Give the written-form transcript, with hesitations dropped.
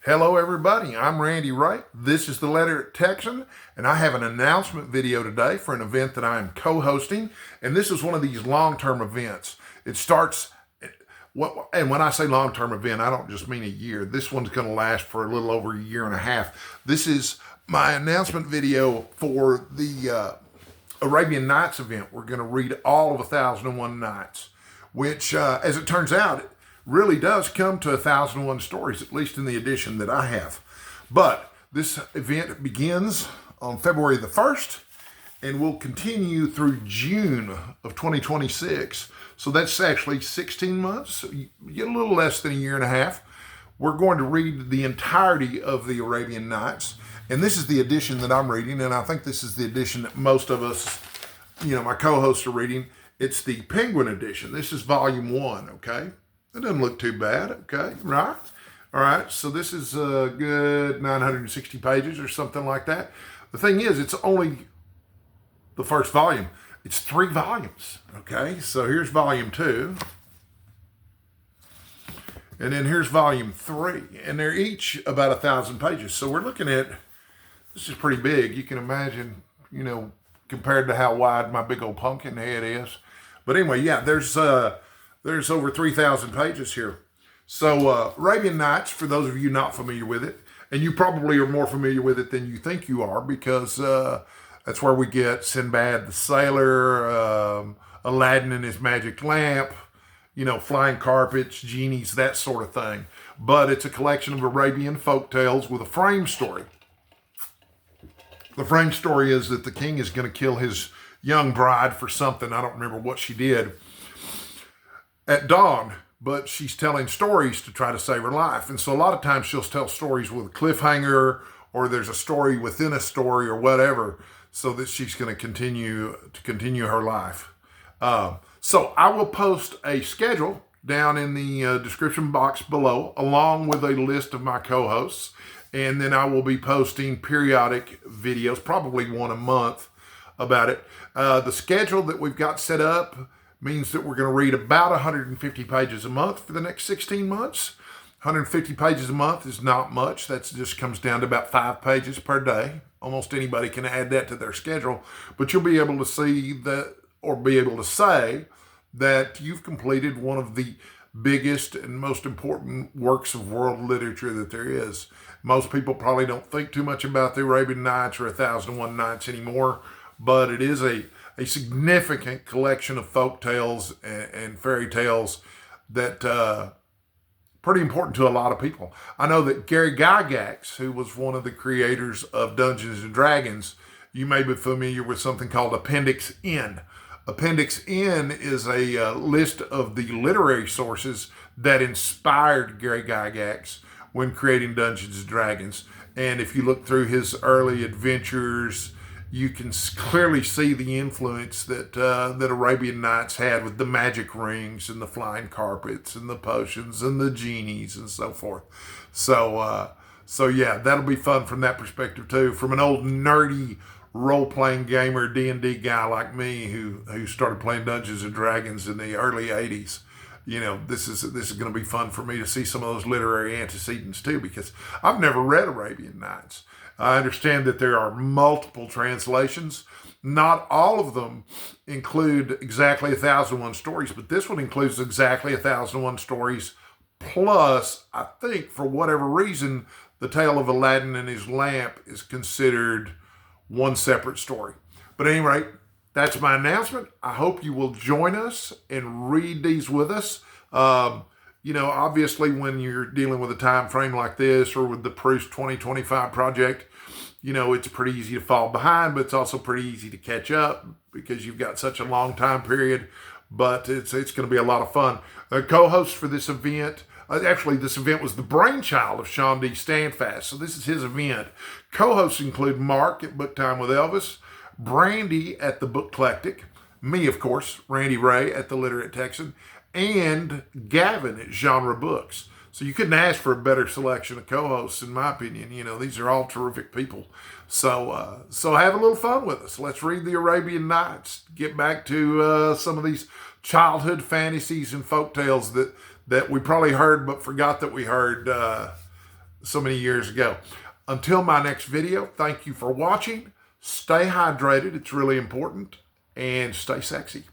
Hello everybody, I'm Randy Wright. This is the Letter at Texan, and I have an announcement video today for an event that I am co-hosting, and this is one of these long-term events. It starts, and when I say long-term event, I don't just mean a year. This one's going to last for a little over a year and a half. This is my announcement video for the Arabian Nights event. We're going to read all of 1001 Nights, which, as it turns out, really does come to 1001 stories, at least in the edition that I have. But this event begins on February the 1st and will continue through June of 2026. So that's actually 16 months, you get a little less than a year and a half. We're going to read the entirety of the Arabian Nights. And this is the edition that I'm reading, and I think this is the edition that most of us, my co-hosts are reading. It's the Penguin edition. This is volume 1, okay? It doesn't look too bad, okay, right? All right, so this is a good 960 pages or something like that. The thing is, it's only the first volume. It's 3 volumes, okay? So here's volume 2. And then here's volume 3. And they're each about 1,000 pages. So we're looking at, this is pretty big. You can imagine, compared to how wide my big old pumpkin head is. But anyway, yeah, there's over 3,000 pages here. So Arabian Nights, for those of you not familiar with it, and you probably are more familiar with it than you think you are, because that's where we get Sinbad the Sailor, Aladdin and his magic lamp, flying carpets, genies, that sort of thing. But it's a collection of Arabian folk tales with a frame story. The frame story is that the king is going to kill his young bride for something. I don't remember what she did at dawn, but she's telling stories to try to save her life. And so a lot of times she'll tell stories with a cliffhanger, or there's a story within a story or whatever, so that she's going to continue her life. So I will post a schedule down in the description box below, along with a list of my co-hosts. And then I will be posting periodic videos, probably one a month, about it. The schedule that we've got set up means that we're going to read about 150 pages a month for the next 16 months. 150 pages a month is not much. That just comes down to about 5 pages per day. Almost anybody can add that to their schedule, but you'll be able to see that, or be able to say that you've completed one of the biggest and most important works of world literature that there is. Most people probably don't think too much about the Arabian Nights or 1001 Nights anymore, but it is a significant collection of folk tales and fairy tales that pretty important to a lot of people. I know that Gary Gygax, who was one of the creators of Dungeons and Dragons, you may be familiar with something called Appendix N. Appendix N is a list of the literary sources that inspired Gary Gygax when creating Dungeons and Dragons. And if you look through his early adventures, you can clearly see the influence that Arabian Nights had with the magic rings and the flying carpets and the potions and the genies and so forth. So yeah, that'll be fun from that perspective too. From an old nerdy role-playing gamer, D&D guy like me who started playing Dungeons and Dragons in the early 80s, this is going to be fun for me to see some of those literary antecedents too, because I've never read Arabian Nights. I understand that there are multiple translations. Not all of them include exactly 1001 stories, but this one includes exactly 1001 stories. Plus, I think for whatever reason, the tale of Aladdin and his lamp is considered one separate story. But at any rate, that's my announcement. I hope you will join us and read these with us. Obviously when you're dealing with a time frame like this, or with the Proust 2025 project, it's pretty easy to fall behind, but it's also pretty easy to catch up because you've got such a long time period. But it's going to be a lot of fun. The co-host for this event, actually this event was the brainchild of Sean D. Standfast, so this is his event. Co-hosts include Mark at Book Time with Elvis, Brandy at the Booklectic, me of course, Randy Ray at the Literate Texan, and Gavin at Genre Books. So you couldn't ask for a better selection of co-hosts, in my opinion. These are all terrific people. So have a little fun with us. Let's read the Arabian Nights. Get back to some of these childhood fantasies and folk tales that we probably heard but forgot that we heard so many years ago. Until my next video, thank you for watching. Stay hydrated. It's really important. And stay sexy.